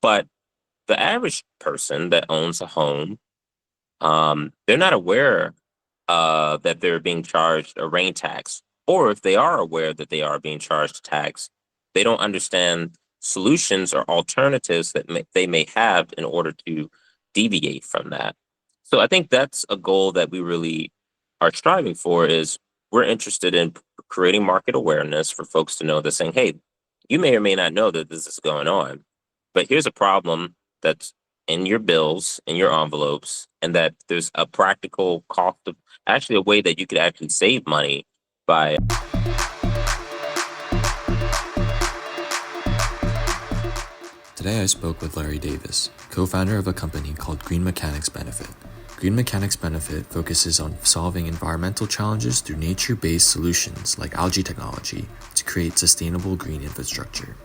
But the average person that owns a home, they're not aware that they're being charged a rain tax, or if they are aware that they are being charged a tax, they don't understand solutions or alternatives that they may have in order to deviate from that. So I think that's a goal that we really are striving for. Is we're interested in creating market awareness for folks to know that saying, hey, you may or may not know that this is going on, but here's a problem that's in your bills, in your envelopes, and that there's a practical cost of actually a way that you could actually save money by. Today I spoke with Larry Davis, co-founder of a company called Green Mechanics Benefit. Green Mechanics Benefit focuses on solving environmental challenges through nature-based solutions like algae technology to create sustainable green infrastructure.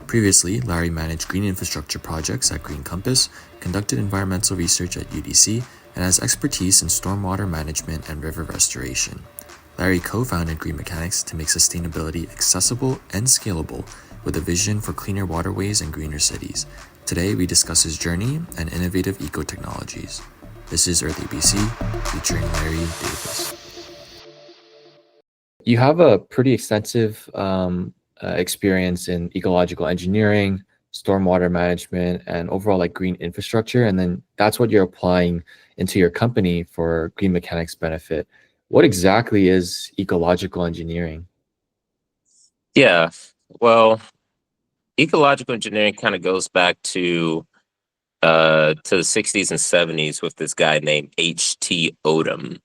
Previously, Larry managed green infrastructure projects at Green Compass, conducted environmental research at UDC, and has expertise in stormwater management and river restoration. Larry co-founded Green Mechanics to make sustainability accessible and scalable with a vision for cleaner waterways and greener cities. Today, we discuss his journey and innovative eco-technologies. This is EarthABC, featuring Larry Davis. You have a pretty extensive experience in ecological engineering, stormwater management, and overall like green infrastructure. And then that's what you're applying into your company for Green Mechanics Benefit. What exactly is ecological engineering? Yeah, well, ecological engineering kind of goes back to the 60s and 70s with this guy named H.T. Odum.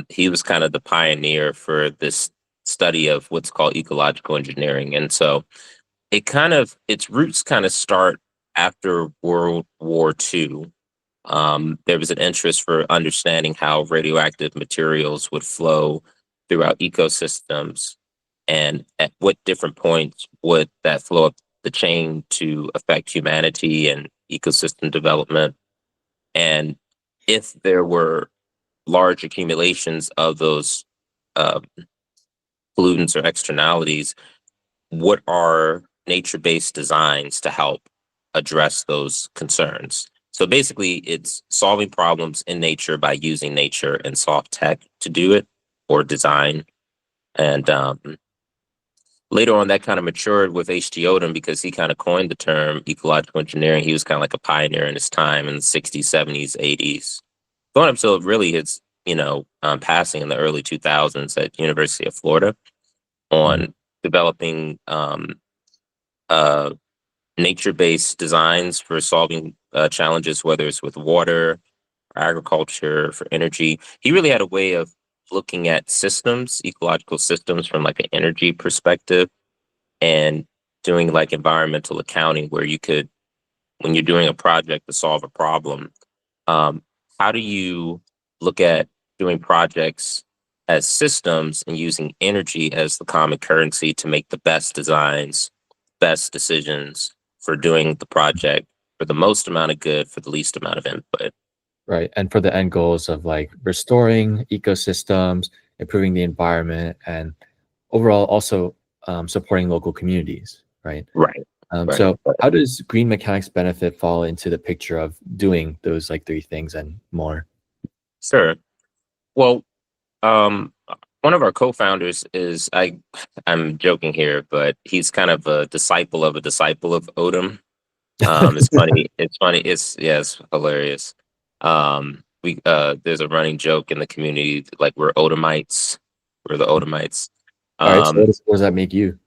He was kind of the pioneer for this study of what's called ecological engineering. And so its roots kind of start after World War II. There was an interest for understanding how radioactive materials would flow throughout ecosystems and at what different points would that flow up the chain to affect humanity and ecosystem development. And if there were large accumulations of those uh, pollutants or externalities, what are nature-based designs to help address those concerns? So basically, it's solving problems in nature by using nature and soft tech to do it or design. And later on, that kind of matured with H.G. Odum because he kind of coined the term ecological engineering. He was kind of like a pioneer in his time in the 60s, 70s, 80s. Going up till really his, passing in the early 2000s at University of Florida Mm. on developing uh, nature-based designs for solving challenges, whether it's with water, for agriculture, for energy. He really had a way of looking at systems, ecological systems from like an energy perspective and doing like environmental accounting where you could, when you're doing a project to solve a problem, um, how do you look at doing projects as systems and using energy as the common currency to make the best designs, best decisions for doing the project for the most amount of good for the least amount of input? Right. And for the end goals of like restoring ecosystems, improving the environment, and overall also supporting local communities, right? Right, right. So how does Green Mechanics Benefit fall into the picture of doing those like three things and more? Sure. Well, Um, one of our co-founders is I'm joking here, but he's kind of a disciple of Odom. It's funny. It's funny. It's yeah, it's hilarious. We there's a running joke in the community like we're Odomites. We're the Odomites. All right. So Um, what does that make you?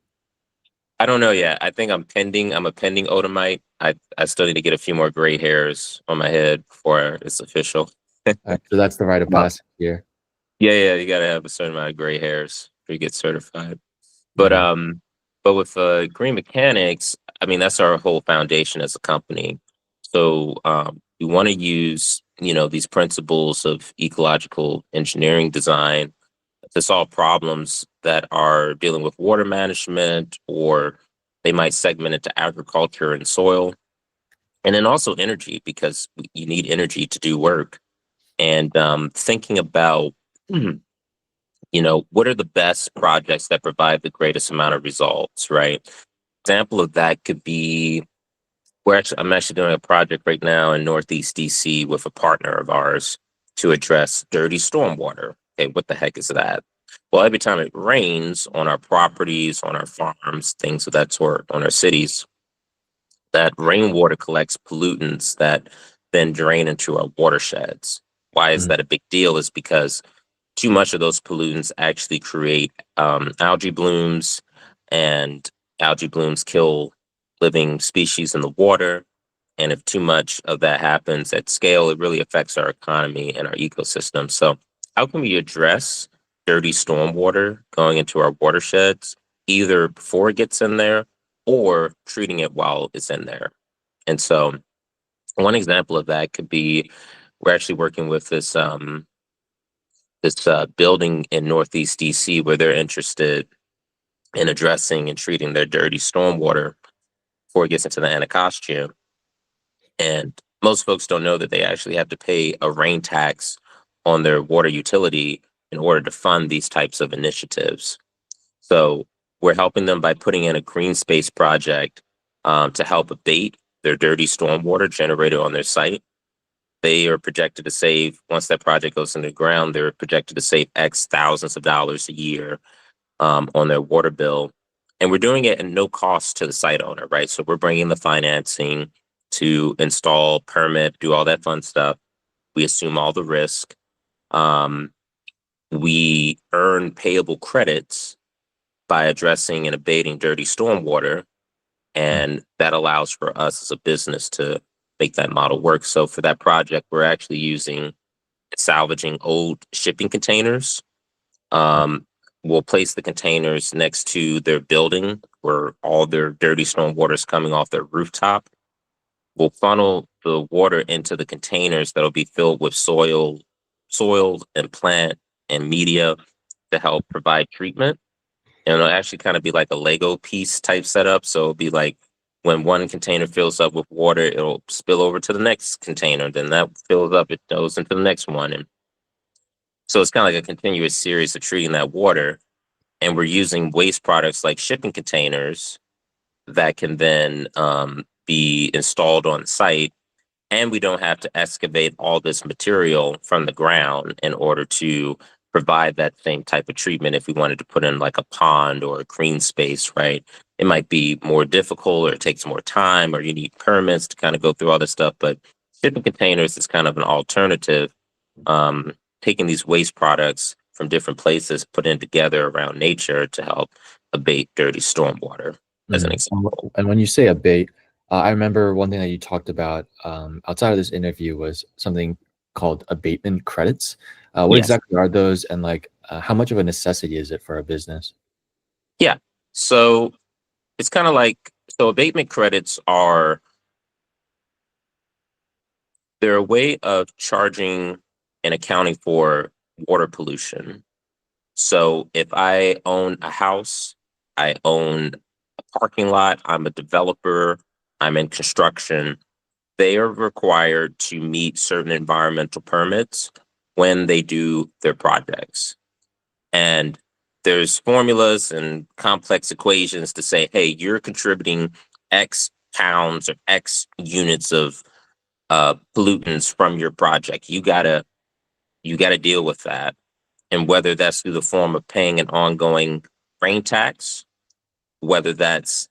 I don't know yet. I think I'm pending. I'm a pending Odomite. I still need to get a few more gray hairs on my head before it's official. All right, so that's the rite of passage here. Yeah, yeah, you gotta have a certain amount of gray hairs for you get certified. But Mm. um, but with Green Mechanics, I mean that's our whole foundation as a company. So we want to use these principles of ecological engineering design to solve problems that are dealing with water management, or they might segment into agriculture and soil, and then also energy because you need energy to do work. And thinking about what are the best projects that provide the greatest amount of results, right? Example of that could be I'm actually doing a project right now in Northeast DC with a partner of ours to address dirty stormwater. Okay, what the heck is that? Well, every time it rains on our properties, on our farms, things of that sort, on our cities, that rainwater collects pollutants that then drain into our watersheds. Why is Mhm. that a big deal? Is because too much of those pollutants actually create algae blooms, and algae blooms kill living species in the water. And if too much of that happens at scale, it really affects our economy and our ecosystem. So, how can we address dirty stormwater going into our watersheds, either before it gets in there or treating it while it's in there? And so, one example of that could be we're actually working with this building in Northeast DC where they're interested in addressing and treating their dirty stormwater before it gets into the Anacostia. And most folks don't know that they actually have to pay a rain tax on their water utility in order to fund these types of initiatives. So we're helping them by putting in a green space project to help abate their dirty stormwater generated on their site. They are projected to save, once that project goes into the ground, they're projected to save X thousands of dollars a year on their water bill. And we're doing it at no cost to the site owner, right? So we're bringing the financing to install, permit, do all that fun stuff. We assume all the risk. Um, we earn payable credits by addressing and abating dirty stormwater. And that allows for us as a business to make that model work. So for that project, we're actually using salvaging old shipping containers. Um, we'll place the containers next to their building where all their dirty stormwater is coming off their rooftop. We'll funnel the water into the containers that'll be filled with soil and plant and media to help provide treatment. And it'll actually kind of be like a Lego piece type setup. So it'll be like when one container fills up with water, it'll spill over to the next container. Then that fills up, it goes into the next one. And so it's kind of like a continuous series of treating that water. And we're using waste products like shipping containers that can then be installed on site, and we don't have to excavate all this material from the ground in order to provide that same type of treatment. If we wanted to put in like a pond or a green space, right, it might be more difficult, or it takes more time, or you need permits to kind of go through all this stuff. But shipping containers is kind of an alternative, um, taking these waste products from different places, putting it together around nature to help abate dirty stormwater, as an Mhm. example. And when you say abate, I remember one thing that you talked about outside of this interview was something called abatement credits. What Yes. exactly are those, and like how much of a necessity is it for a business? Yeah. So it's kind of like, so abatement credits are, they're a way of charging and accounting for water pollution. So if I own a house, I own a parking lot, I'm a developer, I'm in construction, they are required to meet certain environmental permits when they do their projects. And there's formulas and complex equations to say, hey, you're contributing X pounds or X units of pollutants from your project. You gotta deal with that. And whether that's through the form of paying an ongoing rain tax, whether that's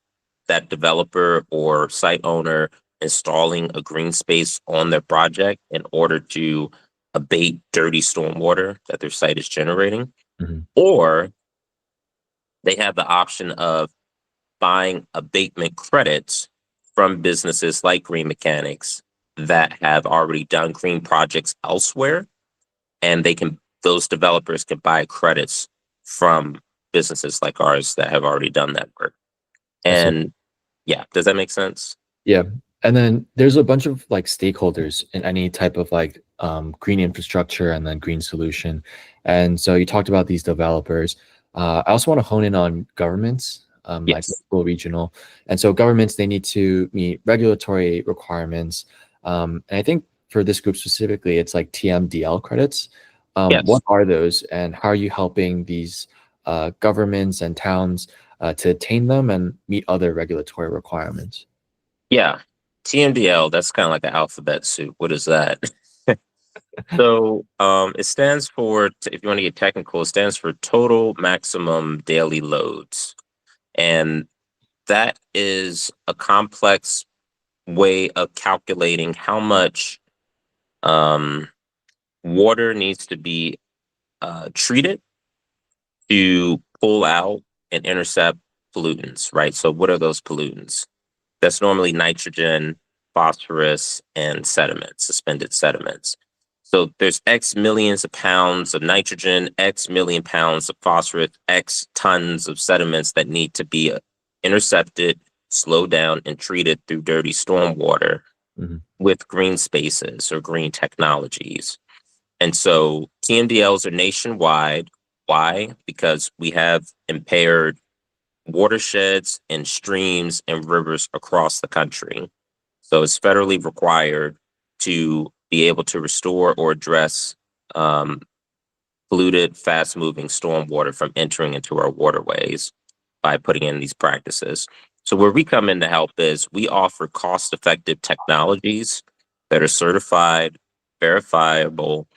that developer or site owner installing a green space on their project in order to abate dirty stormwater that their site is generating, Mhm. or they have the option of buying abatement credits from businesses like Green Mechanics that have already done green projects elsewhere, and those developers can buy credits from businesses like ours that have already done that work. I see. And yeah, does that make sense? Yeah. And then there's a bunch of like stakeholders in any type of like green infrastructure and then green solution. And so you talked about these developers. I also want to hone in on governments, like Yes. local, regional. And so governments, they need to meet regulatory requirements. And I think for this group specifically, it's like TMDL credits. What Yes. are those, and how are you helping these governments and towns to attain them and meet other regulatory requirements? Yeah. TMDL, that's kind of like an alphabet soup. What is that? So it stands for, if you want to get technical, it stands for total maximum daily loads. And that is a complex way of calculating how much um, water needs to be treated to pull out and intercept pollutants, right? So what are those pollutants? That's normally nitrogen, phosphorus, and sediments, suspended sediments. So there's X millions of pounds of nitrogen, X million pounds of phosphorus, X tons of sediments that need to be intercepted, slowed down, and treated through dirty stormwater Hmm. with green spaces or green technologies. And so TMDLs are nationwide. Why? Because we have impaired watersheds and streams and rivers across the country. So it's federally required to be able to restore or address um, polluted, fast moving stormwater from entering into our waterways by putting in these practices. So where we come in to help is we offer cost effective technologies that are certified, verifiable,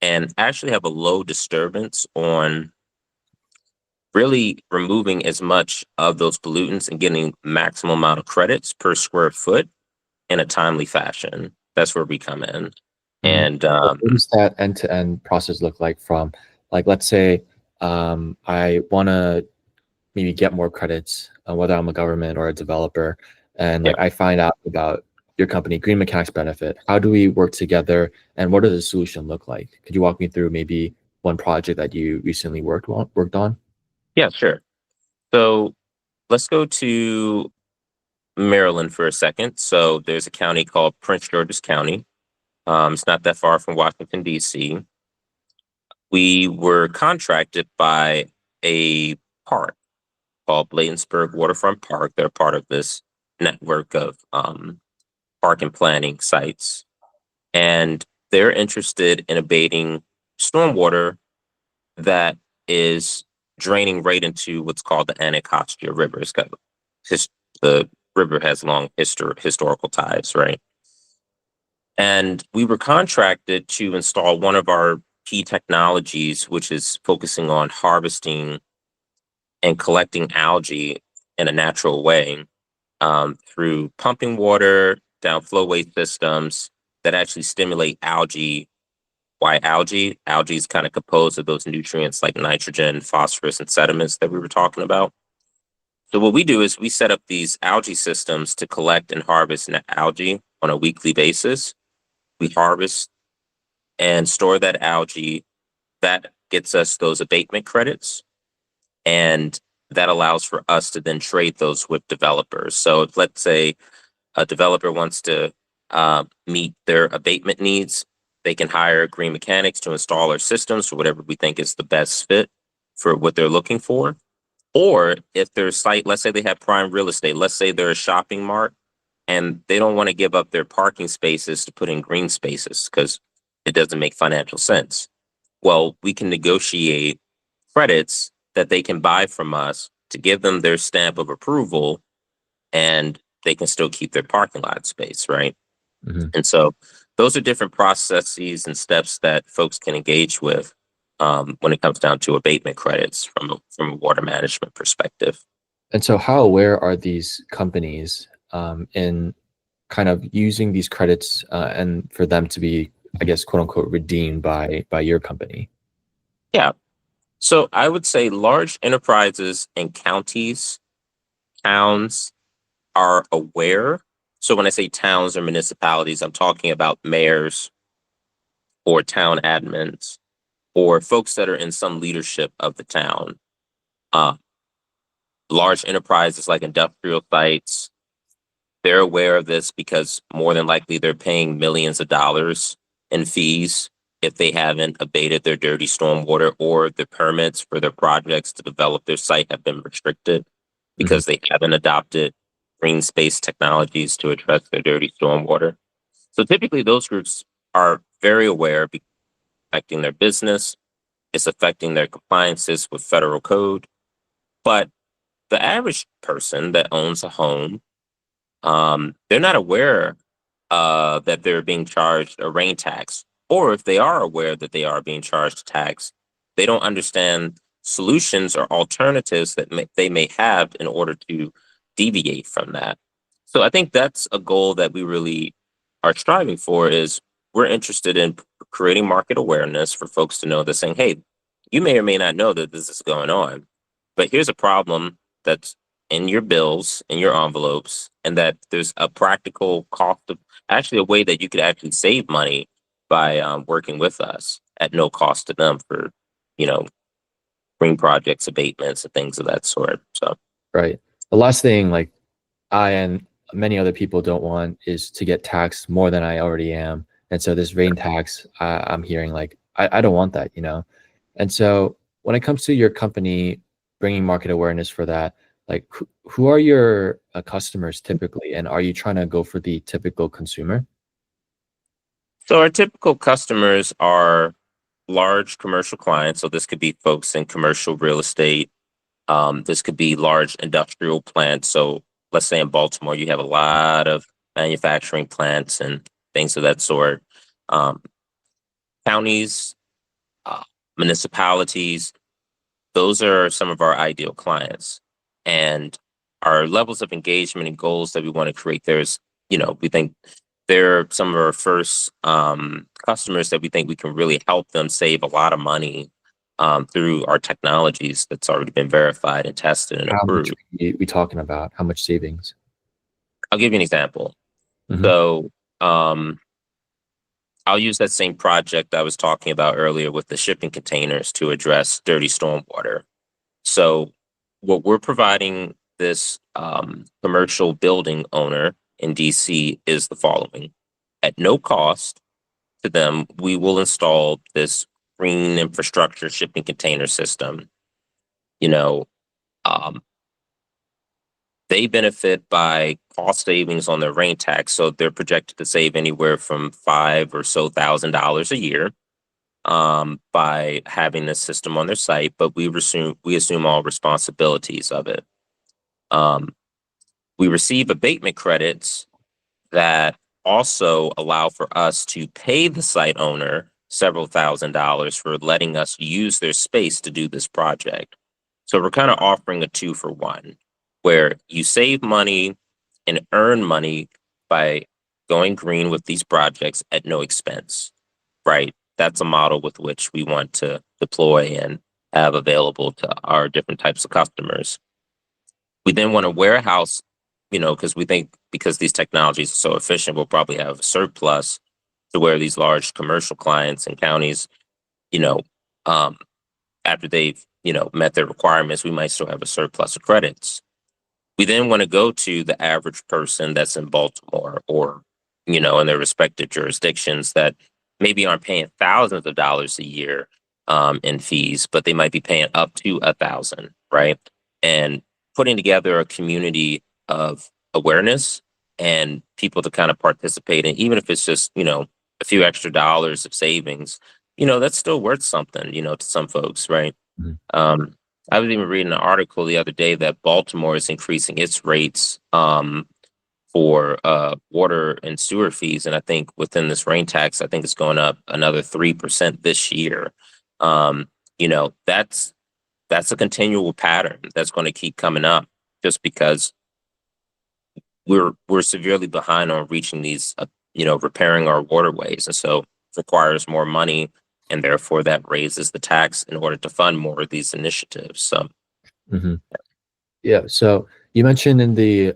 and actually have a low disturbance on really removing as much of those pollutants and getting maximum amount of credits per square foot in a timely fashion. That's where we come in. Hmm. And What does that end-to-end process look like from, like, let's say I want to maybe get more credits, whether I'm a government or a developer, and yeah, like I find out about your company, Green Mechanics Benefit. How do we work together, and what does the solution look like? Could you walk me through maybe one project that you recently worked on? yeah, sure. So let's go to Maryland for a second. So there's a county called Prince George's County. It's not that far from Washington, D.C. We were contracted by a park called Bladensburg Waterfront Park. They're part of this network of park and planning sites. And they're interested in abating stormwater that is draining right into what's called the Anacostia River. The river has long historical ties, right? And we were contracted to install one of our key technologies, which is focusing on harvesting and collecting algae in a natural way through pumping water down flowway systems that actually stimulate algae. Why algae? Algae is kind of composed of those nutrients like nitrogen, phosphorus, and sediments that we were talking about. So what we do is we set up these algae systems to collect and harvest algae on a weekly basis. We harvest and store that algae. That gets us those abatement credits, and that allows for us to then trade those with developers. So if, let's say, a developer wants to meet their abatement needs, they can hire Green Mechanics to install our systems for whatever we think is the best fit for what they're looking for. Or if their site, let's say they have prime real estate, let's say they're a shopping mart and they don't want to give up their parking spaces to put in green spaces because it doesn't make financial sense. Well, we can negotiate credits that they can buy from us to give them their stamp of approval, and they can still keep their parking lot space, right? Hmm. And so those are different processes and steps that folks can engage with when it comes down to abatement credits from a water management perspective. And so, how aware are these companies in kind of using these credits and for them to be, I guess, quote unquote, redeemed by your company? Yeah. So I would say large enterprises and counties, towns are aware. So when I say towns or municipalities, I'm talking about mayors or town admins or folks that are in some leadership of the town. Uh, Large enterprises like industrial sites, they're aware of this because more than likely they're paying millions of dollars in fees if they haven't abated their dirty stormwater, or the permits for their projects to develop their site have been restricted Hmm. because they haven't adopted green space technologies to address their dirty stormwater. So typically those groups are very aware because it's affecting their business, it's affecting their compliances with federal code. But the average person that owns a home they're not aware that they're being charged a rain tax, or if they are aware that they are being charged a tax, they don't understand solutions or alternatives that they may have in order to deviate from that. So I think that's a goal that we really are striving for. Is we're interested in creating market awareness for folks to know that saying, hey, you may or may not know that this is going on, but here's a problem that's in your bills, in your envelopes, and that there's a practical cost of actually a way that you could actually save money by working with us at no cost to them for, you know, green projects, abatements, and things of that sort. So, Right. The last thing, like I and many other people don't want is to get taxed more than I already am. And so this rain tax, I'm hearing like, I don't want that, you know? And so when it comes to your company bringing market awareness for that, like who are your customers typically? And are you trying to go for the typical consumer? so our typical customers are large commercial clients. So this could be folks in commercial real estate. This could be large industrial plants. So let's say in Baltimore, you have a lot of manufacturing plants and things of that sort. Um, Counties, uh, municipalities, those are some of our ideal clients. And our levels of engagement and goals that we want to create, we think they're some of our first customers that we think we can really help them save a lot of money through our technologies that's already been verified and tested and How much approved. we talking about? How much savings? I'll give you an example. Hmm. So I'll use that same project I was talking about earlier with the shipping containers to address dirty stormwater. So, what we're providing this commercial building owner in DC is the following: at no cost to them, we will install this green infrastructure shipping container system. You know, um, they benefit by cost savings on their rain tax, so they're projected to save anywhere from five or so $1,000 a year by having this system on their site. But we assume all responsibilities of it. Um, we receive abatement credits that also allow for us to pay the site owner several $1,000s for letting us use their space to do this project. So we're kind of offering a two for one, where you save money and earn money by going green with these projects at no expense, right? That's a model with which we want to deploy and have available to our different types of customers. We then want to warehouse, because we think because these technologies are so efficient, we'll probably have a surplus to where these large commercial clients and counties, you know, um, after they've, met their requirements, we might still have a surplus of credits. We then want to go to the average person that's in Baltimore or, in their respective jurisdictions that maybe aren't paying thousands of dollars a year in fees, but they might be paying up to 1,000, right? And putting together a community of awareness and people to kind of participate in, even if it's just, a few extra dollars of savings, that's still worth something, to some folks, right? Mhm. Um, I was even reading an article the other day that Baltimore is increasing its rates for water and sewer fees, and I think within this rain tax, I think it's going up another 3% this year. Um, that's a continual pattern that's going to keep coming up, just because we're severely behind on reaching these, repairing our waterways, and so it requires more money, and therefore that raises the tax in order to fund more of these initiatives. So. Hmm. Yeah. So you mentioned in the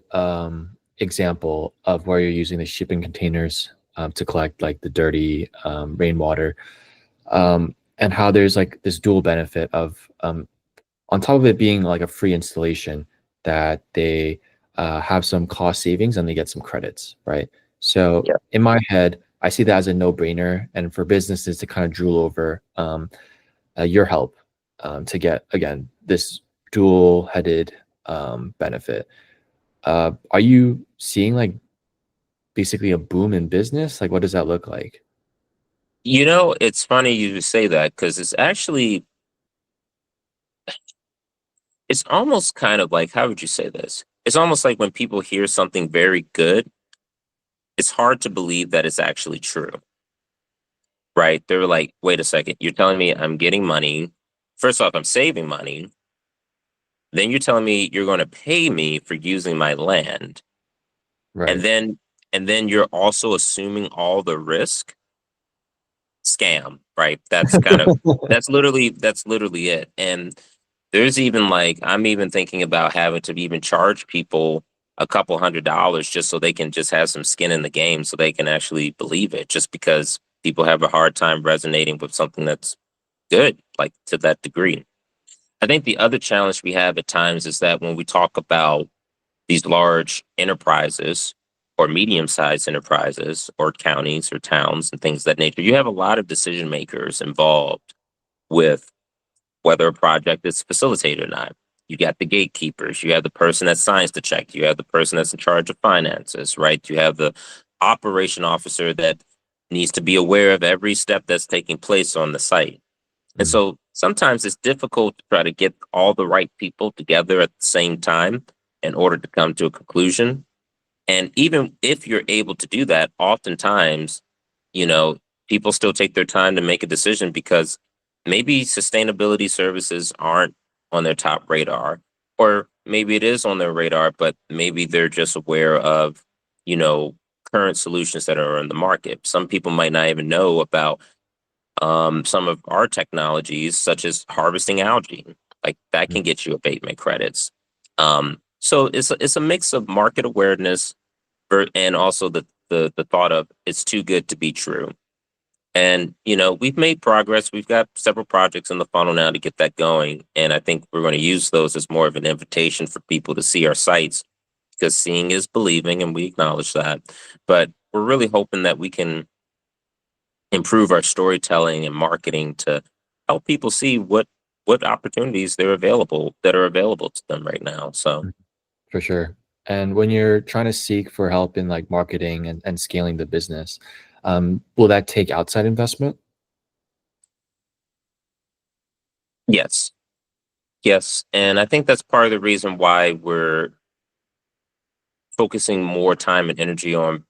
example of where you're using the shipping containers to collect like the dirty rainwater, and how there's like this dual benefit of on top of it being like a free installation, that they have some cost savings and they get some credits, right? So Yeah. in my head, I see that as a no-brainer, and for businesses to kind of drool over your help to get again this dual-headed benefit. Are you seeing like basically a boom in business? Like, what does that look like? It's funny you say that because it's almost kind of like, how would you say this? it's almost like when people hear something very good, it's hard to believe that it's actually true, right? They're like, wait a second, you're telling me I'm getting money. First off, I'm saving money. Then you're telling me you're going to pay me for using my land. And Right. then you're also assuming all the risk. Scam, right? That's literally it. And there's even like I'm even thinking about having to even charge people a couple $100 just so they can just have some skin in the game so they can actually believe it, just because people have a hard time resonating with something that's good, like to that degree. I think the other challenge we have at times is that when we talk about these large enterprises or medium-sized enterprises or counties or towns and things of that nature, you have a lot of decision makers involved with whether a project is facilitated or not. You got the gatekeepers, you have the person that signs the check, you have the person that's in charge of finances, right? You have the operation officer that needs to be aware of every step that's taking place on the site. And Mm. so sometimes it's difficult to try to get all the right people together at the same time in order to come to a conclusion. And even if you're able to do that, oftentimes, you know, people still take their time to make a decision because maybe sustainability services aren't on their top radar, or maybe it is on their radar, but maybe they're just aware of, you know, current solutions that are on the market. Some people might not even know about some of our technologies, such as harvesting algae, like that Mm. can get you abatement credits. So it's a mix of market awareness and also the thought of it's too good to be true. And we've made progress. We've got several projects in the funnel now to get that going, and I think we're going to use those as more of an invitation for people to see our sites because seeing is believing, and we acknowledge that. But we're really hoping that we can improve our storytelling and marketing to help people see what opportunities that are available to them right now. So Mm. For sure. And when you're trying to seek for help in like marketing and scaling the business, will that take outside investment? yes, yes, and I think that's part of the reason why we're focusing more time and energy on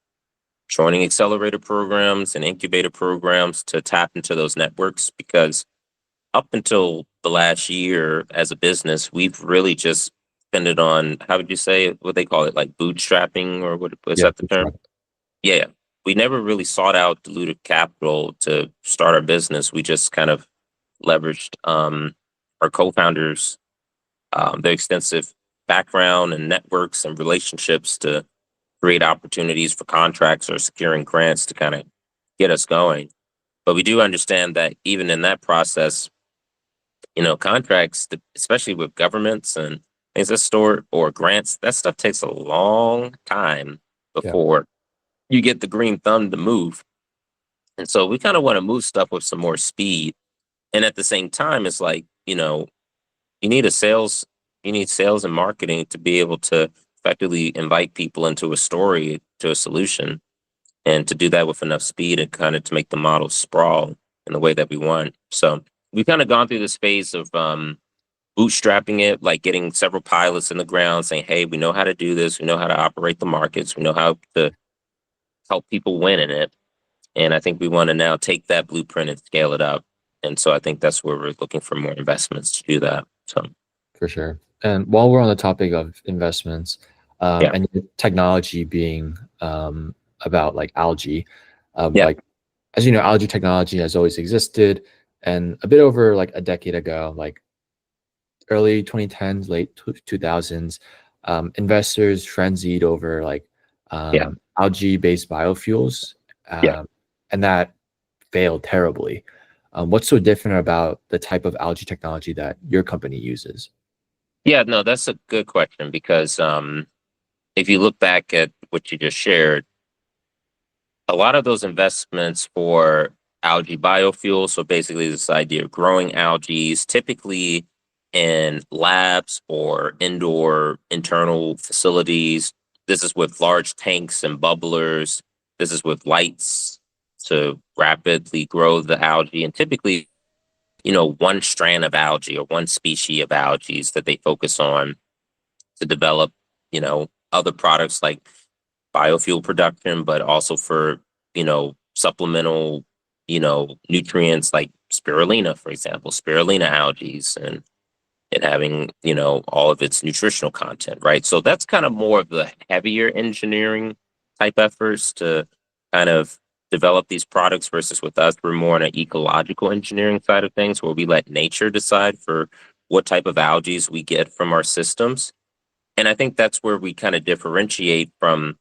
joining accelerator programs and incubator programs to tap into those networks, because up until the last year as a business, we've really just depended on, how would you say what they call it, like bootstrapping, or what is Yeah, that the that's term? right. Yeah, yeah. We never really sought out diluted capital to start our business. We just kind of leveraged our co-founders, their extensive background and networks and relationships to create opportunities for contracts or securing grants to kind of get us going. But we do understand that even in that process, contracts, especially with governments and things that store or grants, that stuff takes a long time Yeah. before you get the green thumb to move. And so we kind of want to move stuff with some more speed. And at the same time, it's like, you need a sales, you need sales and marketing to be able to effectively invite people into a story, to a solution, and to do that with enough speed and kind of to make the model sprawl in the way that we want. So we've kind of gone through this phase of bootstrapping it, like getting several pilots in the ground saying, hey, we know how to do this. We know how to operate the markets. We know how to help people win in it. And I think we want to now take that blueprint and scale it up. And so I think that's where we're looking for more investments to do that. So, For sure. And while we're on the topic of investments, yeah, and technology being about like algae, yeah, like as you know, algae technology has always existed, and a bit over like a decade ago, like early 2010s, late 2000s, investors frenzied over like yeah, algae-based biofuels, yeah. um, and that failed terribly. What's so different about the type of algae technology that your company uses? Yeah, no, that's a good question because if you look back at what you just shared, a lot of those investments for algae biofuels, so basically this idea of growing algae, typically in labs or indoor internal facilities. This is with large tanks and bubblers. This is with lights to rapidly grow the algae. And typically, one strand of algae or one species of algae that they focus on to develop. other products like biofuel production, but also for, supplemental, nutrients like spirulina, for example, spirulina algae and having, all of its nutritional content, right? So that's kind of more of the heavier engineering type efforts to kind of develop these products versus with us, we're more on an ecological engineering side of things where we let nature decide for what type of algae we get from our systems. And I think that's where we kind of differentiate from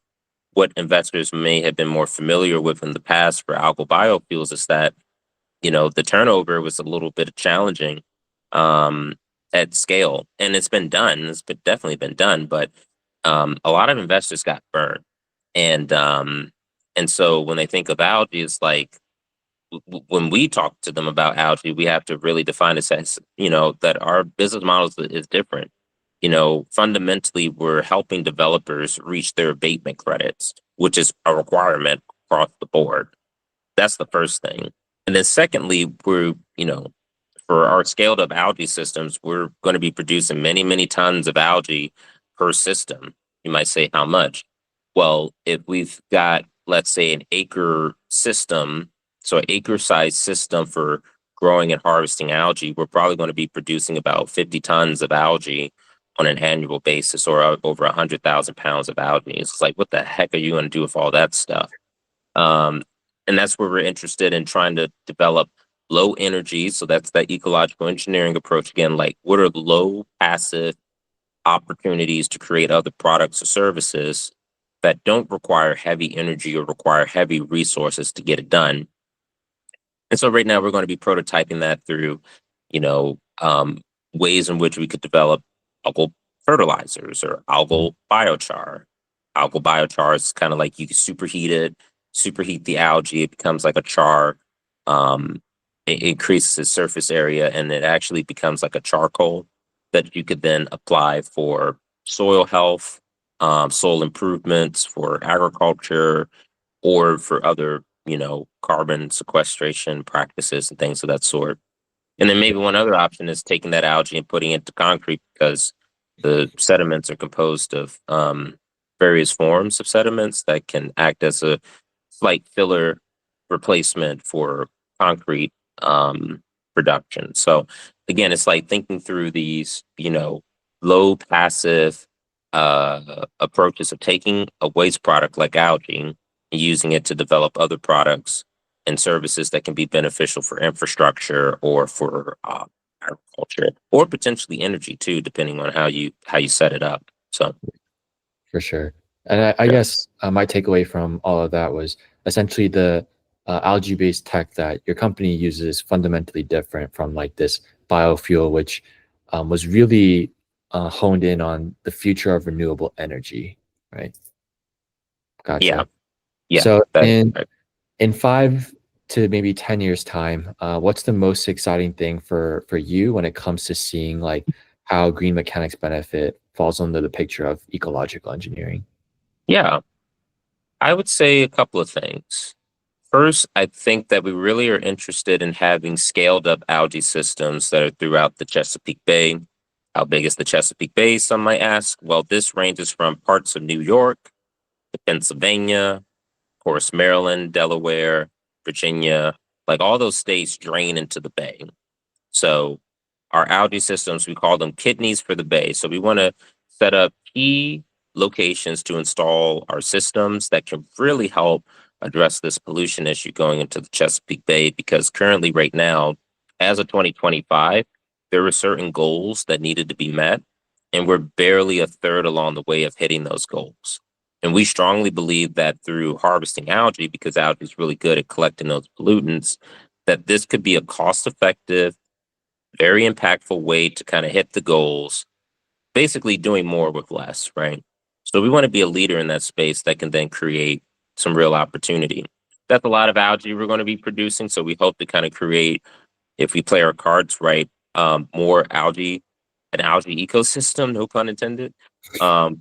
what investors may have been more familiar with in the past for algal biofuels is that, the turnover was a little bit challenging um, at scale. And it's been done. It's been definitely been done, but a lot of investors got burned. And so when they think of algae, it's like when we talk to them about algae, we have to really define it as, that our business model is different. Fundamentally, we're helping developers reach their abatement credits, which is a requirement across the board. That's the first thing. And then secondly, for our scaled up algae systems, we're going to be producing many, many tons of algae per system. You might say, how much? Well, if we've got, let's say, an acre system, so an acre size system for growing and harvesting algae, we're probably going to be producing about 50 tons of algae on an annual basis or over 100,000 pounds of algae. It's like, what the heck are you going to do with all that stuff? Um, and that's where we're interested in trying to develop low energy. So that's that ecological engineering approach again. Like, what are low passive opportunities to create other products or services that don't require heavy energy or require heavy resources to get it done? And so right now we're going to be prototyping that through, you know, um, ways in which we could develop algal fertilizers or algal biochar. Algal biochar is kind of like you can superheat the algae, it becomes like a char. It increases its surface area and it actually becomes like a charcoal that you could then apply for soil health, soil improvements, for agriculture, or for other, carbon sequestration practices and things of that sort. And then maybe one other option is taking that algae and putting it into concrete because the sediments are composed of various forms of sediments that can act as a slight filler replacement for concrete production. So again, it's like thinking through these, low passive approaches of taking a waste product like algae and using it to develop other products and services that can be beneficial for infrastructure or for agriculture or potentially energy too, depending on how you set it up. So For sure. And I yeah, guess my takeaway from all of that was essentially the algae-based tech that your company uses is fundamentally different from like this biofuel, which was really honed in on the future of renewable energy, right? yeah, Gotcha. yeah. So That is in correct. in 5 to maybe 10 years time, what's the most exciting thing for you when it comes to seeing like how green mechanics benefit falls under the picture of ecological engineering? Yeah, I would say a couple of things. First, I think that we really are interested in having scaled up algae systems that are throughout the Chesapeake Bay. How big is the Chesapeake Bay? Some might ask. Well, this ranges from parts of New York to Pennsylvania, of course, Maryland, Delaware, Virginia, like all those states drain into the bay. So our algae systems, we call them kidneys for the bay. So we want to set up key locations to install our systems that can really help address this pollution issue going into the Chesapeake Bay. Because currently, right now, as of 2025, there were certain goals that needed to be met, and we're barely a third along the way of hitting those goals. And we strongly believe that through harvesting algae, because algae is really good at collecting those pollutants, that this could be a cost effective, very impactful way to kind of hit the goals, basically doing more with less, right? So we want to be a leader in that space that can then create some real opportunity. That's a lot of algae we're going to be producing. So we hope to kind of create, if we play our cards right, more algae, an algae ecosystem, no pun intended,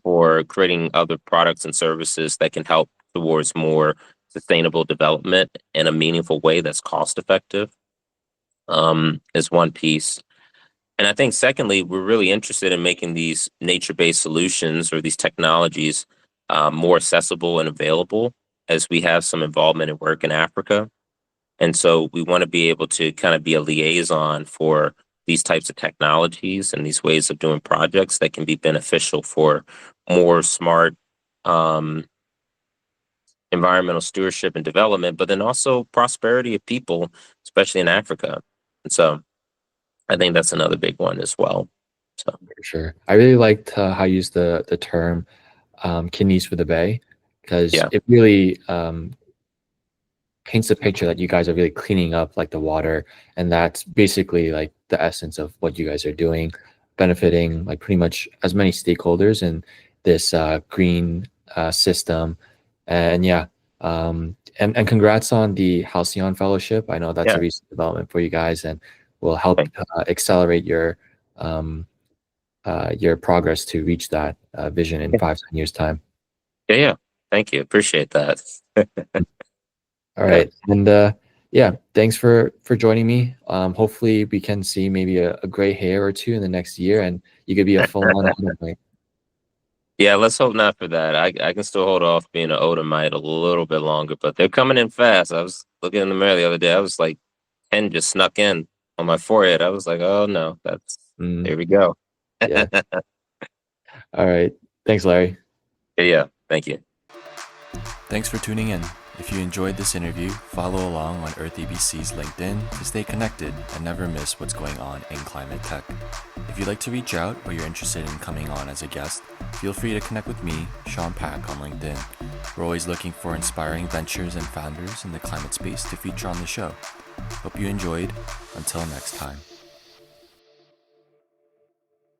for creating other products and services that can help towards more sustainable development in a meaningful way that's cost effective, is one piece. And I think secondly, we're really interested in making these nature-based solutions or these technologies more accessible and available as we have some involvement in work in Africa. And so we want to be able to kind of be a liaison for these types of technologies and these ways of doing projects that can be beneficial for more smart um, environmental stewardship and development, but then also prosperity of people, especially in Africa. And so I think that's another big one as well. So For sure. I really liked how you used the term kidneys for the bay, because yeah, it really paints a picture that you guys are really cleaning up like the water, and that's basically like the essence of what you guys are doing, benefiting like pretty much as many stakeholders in this green system. And yeah, and congrats on the Halcyon Fellowship. I know that's a yeah, recent development for you guys, and will help thank- accelerate um, your progress to reach that vision in yeah, 5, 10 years time. yeah, yeah. Thank you. Appreciate that. All Yeah. right. And yeah, thanks for joining me. Hopefully we can see maybe a gray hair or two in the next year, and you could be a full-on Abatement. Yeah, let's hope not for that. I can still hold off being an Odomite a little bit longer, but they're coming in fast. I was looking in the mirror the other day. I was like, 10 just snuck in on my forehead. I was like, oh no, that's Mm, there we go. yeah. All right. Thanks, Larry. Yeah, thank you. Thanks for tuning in. If you enjoyed this interview, follow along on EarthABC's LinkedIn to stay connected and never miss what's going on in climate tech. If you'd like to reach out or you're interested in coming on as a guest, feel free to connect with me, Sean Pack, on LinkedIn. We're always looking for inspiring ventures and founders in the climate space to feature on the show. Hope you enjoyed. Until next time.